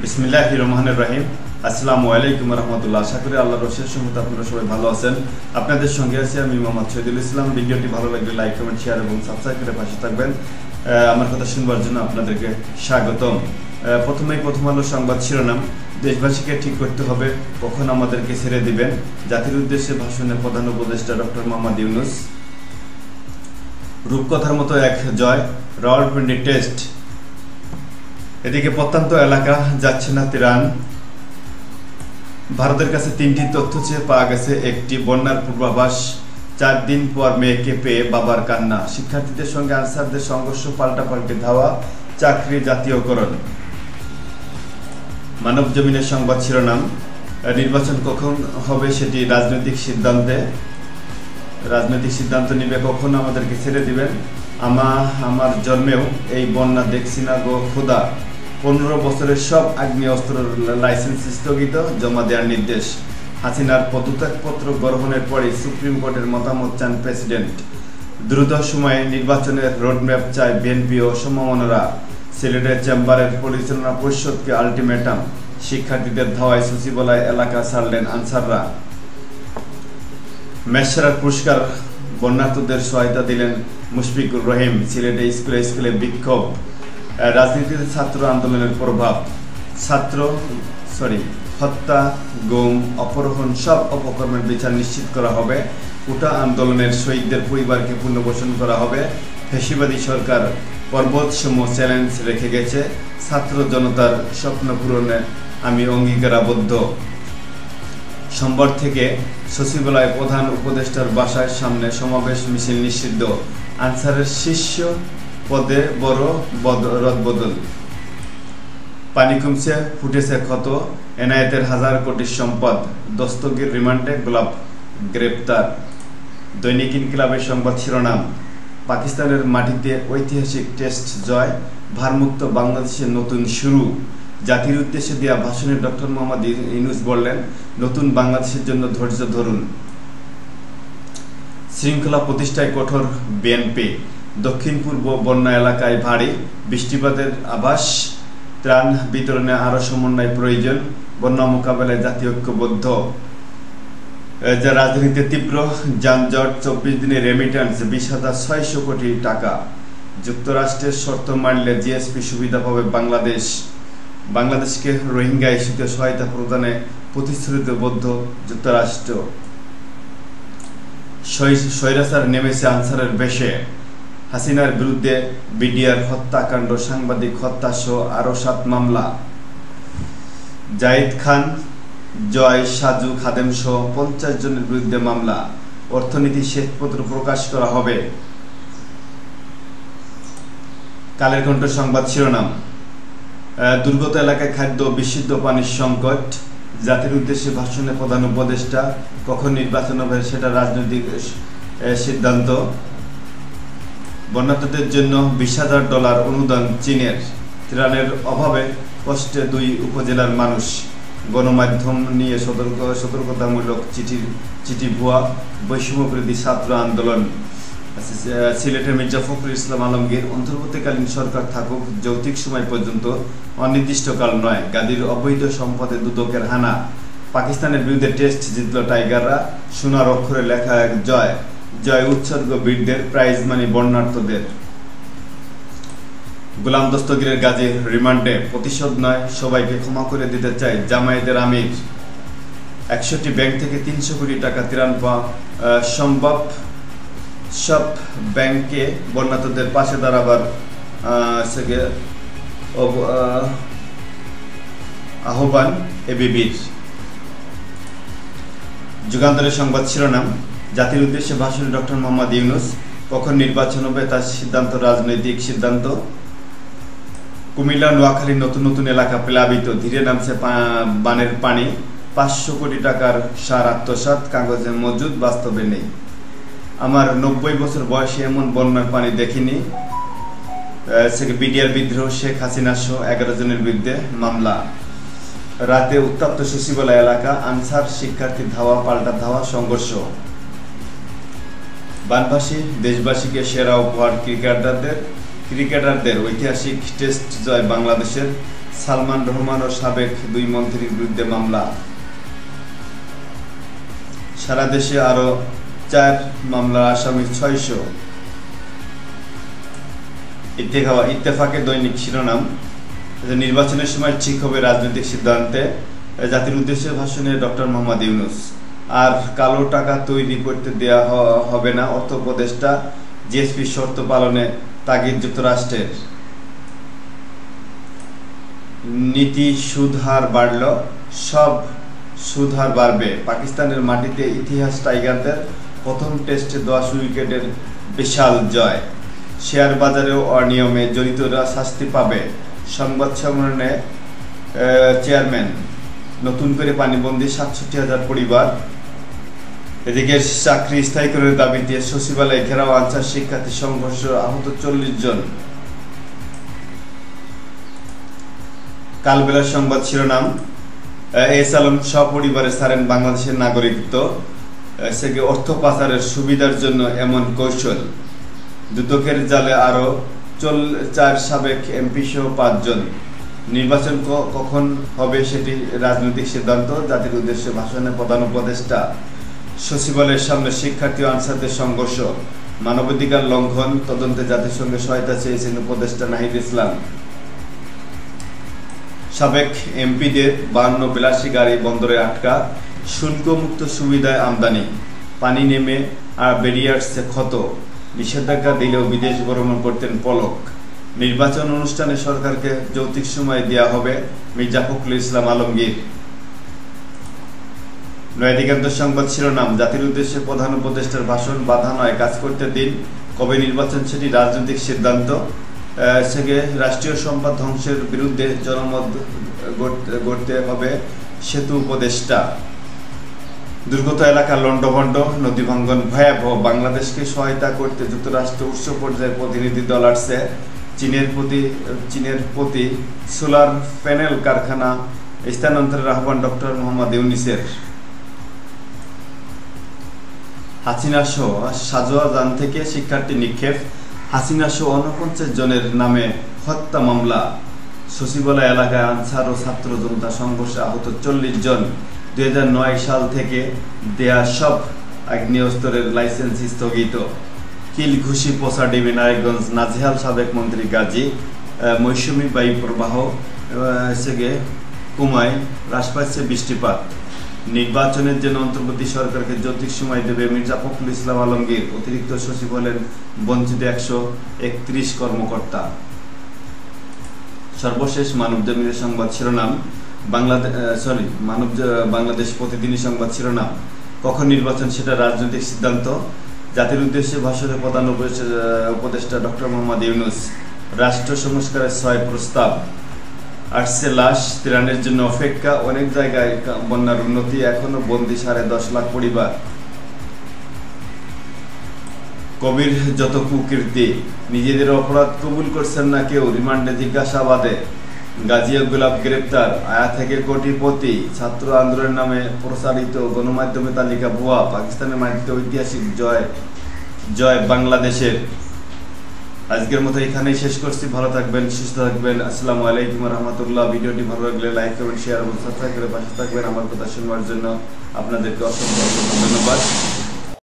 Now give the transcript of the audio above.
বিসমিল্লাহির রহমানির রহিম। আসসালামু আলাইকুম রহমতুল্লাহ। আশা করি আল্লাহর রসের সঙ্গে আপনারা সবাই ভালো আছেন। আপনাদের সঙ্গে আছি আমি মোহাম্মদ শহীদুল ইসলাম। ভিডিওটি ভালো লাগলে লাইক, কমেন্ট, শেয়ার এবং সাবস্ক্রাইব করে পাশে থাকবেন। আমার কথা শুনবার জন্য আপনাদেরকে স্বাগতম। প্রথম আলো সংবাদ শিরোনাম: দেশবাসীকে ঠিক করতে হবে কখন আমাদেরকে ছেড়ে দিবেন। জাতির উদ্দেশ্যে ভাষণে প্রধান উপদেষ্টা ডক্টর মোহাম্মদ ইউনূস। রূপকথার মতো এক জয়, রাওয়ালপিন্ডি টেস্ট। এদিকে প্রত্যন্ত এলাকা যাচ্ছে না ত্রাণ। ভারতের কাছে 3টি তথ্য চেয়ে পাওয়া গেছে একটি বন্যার পূর্বাভাস। 4 দিন পর মেয়েকে পেয়ে বাবার কান্না। শিক্ষার্থীদের সঙ্গে আনসারদের সংঘর্ষ, পাল্টাপাল্টি ধাওয়া, চাকরি জাতীয়করণ। মানব জমিনের সংবাদ শিরোনাম: নির্বাচন কখন হবে সেটি রাজনৈতিক সিদ্ধান্ত নিবে কখন আমাদেরকে ছেড়ে দিবেন। আমার জন্মেও এই বন্যা দেখছি না গো খোদা। 15 বছরের সব আগ্নেয়াস্ত্র লাইসেন্স স্থগিত, জমা দেওয়ার নির্দেশ। হাসিনার পদত্যাগপত্র গ্রহণের পরে সুপ্রিম কোর্টের মতামত চান প্রেসিডেন্ট। দ্রুত সময়ে নির্বাচনের রোডম্যাপ চায় বিএনপি ও সমমনেরা। সিলেটের চেম্বারের পরিচালনা পরিষদকে আলটিমেটাম। শিক্ষার্থীদের ধাওয়ায় সচিবালয় এলাকা ছাড়লেন আনসাররা। মেসরার পুরস্কার বন্যার্তদের সহায়তা দিলেন মুশফিকুর রহিম। সিলেটে স্কুলে বিক্ষোভ। রাজনীতিতে ছাত্র আন্দোলনের প্রভাব। হত্যা, গুম, অপহরণ সব অপকর্মের বিচার নিশ্চিত করা হবে। কোটা আন্দোলনের শহীদদের পরিবারকে পুনর্বাসন করা হবে। ফ্যাসিবাদী সরকার পর্বতসম চ্যালেঞ্জ রেখে গেছে। ছাত্র জনতার স্বপ্ন পূরণে আমি অঙ্গীকারাবদ্ধ। সোমবার থেকে সচিবালয় প্রধান উপদেষ্টার বাসার সামনে সমাবেশ, মিছিল নিষিদ্ধ। আনসারের শীর্ষ পদে বড় রদবদল। পানি কমছে, ফুটেছে ক্ষত। এনায়েতের 1000 কোটির সম্পদ। দস্তগীর রিমান্ডে, গোলাপ গ্রেপ্তার। দৈনিক ইনকিলাবের সংবাদ শিরোনাম: পাকিস্তানের মাটিতে ঐতিহাসিক টেস্ট জয়, ভারমুক্ত বাংলাদেশের নতুন শুরু। জাতির উদ্দেশ্যে দেওয়া ভাষণে ডক্টর মোহাম্মদ ইউনূস বললেন, নতুন বাংলাদেশের জন্য ধৈর্য ধরুন। শৃঙ্খলা প্রতিষ্ঠায় কঠোর বিএনপি। দক্ষিণ পূর্ব বন্যা এলাকায় ভারী বৃষ্টিপাতের আভাস। ত্রাণ বিতরণে আরও সমন্বয় প্রয়োজন। বন্যা মোকাবেলায় জাতীয় ঐক্যবদ্ধ। যা রাজধানীতে তীব্র যানজট। 24 দিনে রেমিট্যান্স 20,600 কোটি টাকা। যুক্তরাষ্ট্রের শর্ত মানলে জিএসপি সুবিধা পাবে বাংলাদেশকে রোহিঙ্গা ইস্যুতে সহায়তা প্রদানে প্রতিশ্রুতিবদ্ধ যুক্তরাষ্ট্র। স্বৈরাচার নেমেছে আনসারের বেশে। হাসিনার বিরুদ্ধে বিডিআর হত্যাকাণ্ড, সাংবাদিক হত্যা সহ আরও 7 মামলা। জাহিদ খান, জয়, সাজু, খাদেম সহ 50 জনের বিরুদ্ধে মামলা। অর্থনীতি শ্বেতপত্র প্রকাশ করা হবে। কালের কণ্ঠ সংবাদ শিরোনাম: দুর্গত এলাকায় খাদ্য, বিশুদ্ধ পানির সংকট। জাতির উদ্দেশ্যে ভাষণে প্রধান উপদেষ্টা। কখন নির্বাচন হবে সেটা রাজনৈতিক সিদ্ধান্ত। বন্যার্তদের জন্য $20,000 অনুদান চীনের। ত্রাণের অভাবে কষ্টে 2 উপজেলার মানুষ। গণমাধ্যম নিয়ে সতর্কতামূলক চিঠি ভুয়া। বৈষম্যবিরোধী ছাত্র আন্দোলন। সিলেটের মির্জা ফখরুল ইসলাম আলমগীর, অন্তর্বর্তীকালীন সরকার থাকুক যৌক্তিক সময় পর্যন্ত, অনির্দিষ্টকাল নয়। গাদির অবৈধ সম্পদে দুদকের হানা। পাকিস্তানের বিরুদ্ধে টেস্ট জিতল টাইগাররা। সোনার অক্ষরে লেখা এক জয় উৎসর্গ বীরদের, প্রাইজ মানি বন্যার্তদের। গোলাম দস্তগীরের গাজীর রিমান্ডে। প্রতিশোধ নয়, সবাইকে ক্ষমা করে দিতে চাই জামায়াতের আমির। 61টি ব্যাংক থেকে 300 কোটি টাকা ত্রাণ পাওয়া সম্ভব। সব ব্যাংকে বন্যার্তদের পাশে দাঁড়াবার আহ্বান এবিবির। যুগান্তরের সংবাদ শিরোনাম: জাতির উদ্দেশ্যে ভাষণে ডক্টর মোহাম্মদ ইউনূস। কখন নির্বাচন হবে তার সিদ্ধান্ত রাজনৈতিক সিদ্ধান্ত। কুমিল্লা, নোয়াখালীর নতুন এলাকা প্লাবিত। ধীরে নামছে বানের পানি। 500 কোটি টাকার সার আত্মসাৎ, কাগজে মজুদ, বাস্তবে নেই। আমার 90 বছর বয়সে এমন বন্যার পানি দেখিনি। বিডিআর বিদ্রোহ, শেখ হাসিনা সহ 11 জনের বিরুদ্ধে মামলা। রাতে উত্তপ্ত সচিবালয় এলাকা। আনসার শিক্ষার্থী ধাওয়া, পাল্টা ধাওয়া, সংঘর্ষ। বানভাসী দেশবাসীকে সেরা উপহার ক্রিকেটারদের ঐতিহাসিক টেস্ট জয় বাংলাদেশের। সালমান রহমান ও সাবেক 2 মন্ত্রীর বিরুদ্ধে মামলা। সারা দেশে আরো 4 মামলার আসামি 600। ইত্তেফাকের দৈনিক শিরোনাম, নির্বাচনের সময় ঠিক হবে রাজনৈতিক সিদ্ধান্তে জাতির উদ্দেশ্যে ভাষণে ডক্টর মোহাম্মদ ইউনূস। আর কালো টাকা তৈরি করতে দেয়া হবে না, অর্থ উপদেষ্টা। জিএসপি শর্ত পালনে তাগিদ যুক্তরাষ্ট্রের। নীতি সুদ হার বাড়ল, সব সুদ হার বাড়বে। পাকিস্তানের মাটিতে ইতিহাস টাইগারদের প্রথম টেস্টে 10 উইকেটের বিশাল জয়। শেয়ার বাজারেও অনিয়মে জড়িতরা শাস্তি পাবে। সংবাদ সম্মেলনে চেয়ারম্যান। নতুন করে পানিবন্দী 67,000 পরিবার। এদিকে চাকরি স্থায়ীকরণের দাবিতে সচিবালয়ে ঘেরাও আনসার শিক্ষার্থী সংঘর্ষ, আহত 40 জন। কালবেলার সংবাদ শিরোনাম, এস আলম সপরিবারে ছাড়েন বাংলাদেশের নাগরিকত্ব। অর্থ পাচারের সুবিধার জন্য এমন কৌশল। দুদকের জালে আরো 4 সাবেক এমপি সহ 5 জন। নির্বাচন কখন হবে সেটি রাজনৈতিক সিদ্ধান্ত, জাতির উদ্দেশ্যে ভাষণে প্রধান উপদেষ্টা। সচিবালয়ের সামনে শিক্ষার্থী ও আনসারদের সংঘর্ষ, মানবাধিকার লঙ্ঘন তদন্তে জাতিসংঘের সহায়তা চেয়েছেন উপদেষ্টা নাহিদ ইসলাম। সাবেক এমপিদের 52 বিলাসী গাড়ি বন্দরে আটকা, শুল্কমুক্ত সুবিধায় আমদানি। পানি নেমে আর বেরিয়ে আসছে ক্ষত। নিষেধাজ্ঞা দিলেও বিদেশ ভ্রমণ করতেন পলক। নির্বাচন অনুষ্ঠানে সরকারকে যৌক্তিক সময় দেওয়া হবে, মির্জা ফখরুল ইসলাম আলমগীর। নয়াদিগন্ত সংবাদ শিরোনাম, জাতির উদ্দেশ্যে প্রধান উপদেষ্টার ভাষণ, বাধা নয় কাজ করতে দিন। কবে নির্বাচন সেটি রাজনৈতিক সিদ্ধান্ত। রাষ্ট্রীয় সম্পদ ধ্বংসের বিরুদ্ধে জনমত গড়তে হবে, সেতু উপদেষ্টা। দুর্গত এলাকা লন্ডভন্ড, নদী ভাঙ্গন ভয়াবহ। বাংলাদেশকে সহায়তা করতে যুক্তরাষ্ট্র উচ্চ পর্যায়ের প্রতিনিধি দল আসছে। চীনের প্রতি সোলার প্যানেল কারখানা স্থানান্তরের আহ্বান ডক্টর মোহাম্মদ ইউনূসের। হাসিনা সহ শাহজাহান থেকে শিক্ষার্থী নিক্ষেপ। হাসিনা সহ 49 জনের নামে হত্যা মামলা। সচিবালয় এলাকায় আনসার ও ছাত্র জনতা সংঘর্ষে আহত 40 জন। 2009 সাল থেকে দেয়া সব আগ্নেয়াস্ত্রের লাইসেন্স স্থগিত। কিল ঘুষি পোষা ডিবি নারায়ণগঞ্জ, নাজেহাল সাবেক মন্ত্রী গাজী। মৌসুমী বায়ু প্রবাহ কুমায়, হ্রাস পাচ্ছে বৃষ্টিপাত। নির্বাচনের জন্য অন্তর্বর্তী সরকারকে যৌক্তিক সময় দেবে মির্জা ফখরুল ইসলাম আলমগীর। অতিরিক্ত সচিব হলেন বঞ্চিত 131 কর্মকর্তা। সর্বশেষ মানবজমিনের সংবাদ শিরোনাম, বাংলাদেশ প্রতিদিনই সংবাদ শিরোনাম, কখন নির্বাচন সেটা রাজনৈতিক সিদ্ধান্ত। জাতির উদ্দেশ্যে ভাষণে প্রধান উপদেষ্টা ডক্টর মোহাম্মদ ইউনূস। রাষ্ট্র সংস্কারের 6 প্রস্তাব। আসছে লাশ, ত্রাণের জন্য অপেক্ষা। অনেক জায়গায় বন্যার উন্নতি, এখনো বন্দী 10.5 লাখ পরিবার। কবির যত কুকীর্তি, নিজেদের অপরাধ কবুল করছেন না কেউ, রিমান্ডে জিজ্ঞাসাবাদে। গাজী গোলাপ গ্রেপ্তার, আয়া থেকে কোটিপতি। ছাত্র আন্দোলনের নামে প্রচারিত গণমাধ্যমে তালিকা ভুয়া। পাকিস্তানের মাটিতে ঐতিহাসিক জয় বাংলাদেশের। আজকের মতো এখানেই শেষ করছি। ভালো থাকবেন, সুস্থ থাকবেন। আসসালামু আলাইকুম রহমতুল্লাহ। ভিডিওটি ভালো লাগলে লাইক করবেন, শেয়ার এবং সাবস্ক্রাইব করে পাশে থাকবেন। আমার কথা শুনবার জন্য আপনাদেরকে অসংখ্য ধন্যবাদ।